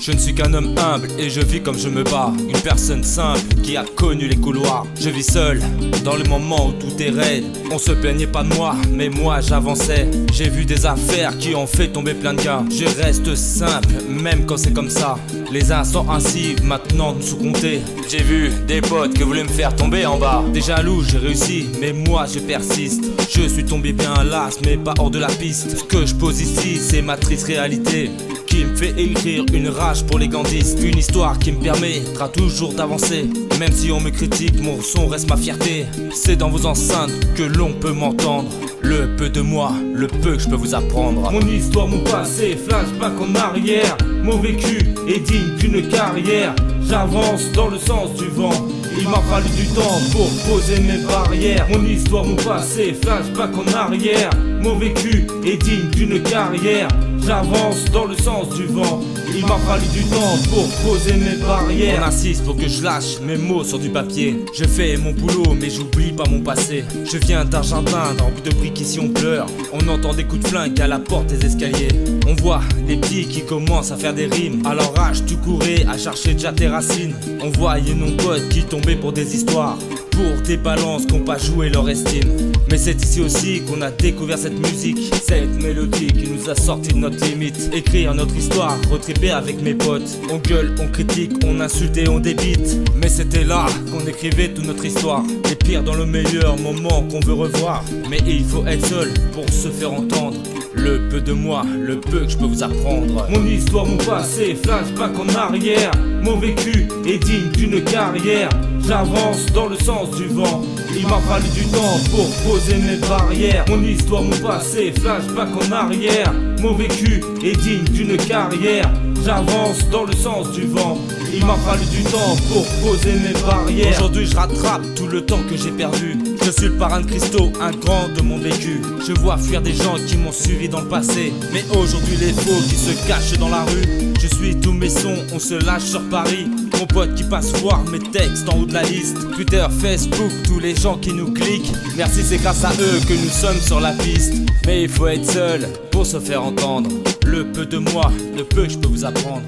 Je ne suis qu'un homme humble et je vis comme je me bats. Une personne simple qui a connu les couloirs. Je vis seul dans les moments où tout est raide. On se plaignait pas de moi, mais moi j'avançais. J'ai vu des affaires qui ont fait tomber plein de gars. Je reste simple, même quand c'est comme ça. Les uns sont ainsi, maintenant nous sous-comptés. J'ai vu des potes qui voulaient me faire tomber en bas. Des jaloux, j'ai réussi, mais moi je persiste. Je suis tombé bien las, mais pas hors de la piste. Ce que je pose ici, c'est ma triste réalité qui me fait écrire une rage pour les gandistes. Une histoire qui me permettra toujours d'avancer. Même si on me critique, mon son reste ma fierté. C'est dans vos enceintes que l'on peut m'entendre. Le peu de moi, le peu que je peux vous apprendre. Mon histoire, mon passé, flashback en arrière. Mon vécu est digne d'une carrière. J'avance dans le sens du vent. Il m'a fallu du temps pour poser mes barrières. Mon histoire, mon passé, flashback en arrière. Mon vécu est digne d'une carrière. J'avance dans le sens du vent. Il m'a fallu du temps pour poser mes barrières. On insiste pour que je lâche mes mots sur du papier. Je fais mon boulot mais j'oublie pas mon passé. Je viens d'un jardin rempli de briques ici on pleure. On entend des coups de flingue à la porte des escaliers. On voit des petits qui commencent à faire des rimes. À leur âge tu courais à chercher déjà tes racines. On voyait nos potes qui tombaient pour des histoires, pour des balances qui n'ont pas joué leur estime. Mais c'est ici aussi qu'on a découvert cette musique, cette mélodie qui nous a sorti de notre limite. Écrire notre histoire, retriper avec mes potes. On gueule, on critique, on insulte et on débite. Mais c'était là qu'on écrivait toute notre histoire. Les pires dans le meilleur moment qu'on veut revoir. Mais il faut être seul pour se faire entendre. Le peu de moi, le peu que je peux vous apprendre. Mon histoire, mon passé, flashback en arrière. Mon vécu est digne d'une carrière. J'avance dans le sens du vent. Il m'a fallu du temps pour poser mes barrières. Mon histoire, mon passé, flashback en arrière. Mon vécu est digne d'une carrière. J'avance dans le sens du vent. Il m'a fallu du temps pour poser mes barrières. Aujourd'hui je rattrape tout le temps que j'ai perdu. Je suis le parrain de Christo, un grand de mon vécu. Je vois fuir des gens qui m'ont suivi dans le passé. Mais aujourd'hui les faux qui se cachent dans la rue. Je suis tous mes sons, on se lâche sur Paris. Mon pote qui passe voir mes textes en haut de la liste. Twitter, Facebook, tous les gens qui nous cliquent. Merci, c'est grâce à eux que nous sommes sur la piste. Mais il faut être seul pour se faire entendre. Le peu de moi, le peu que je peux vous apprendre.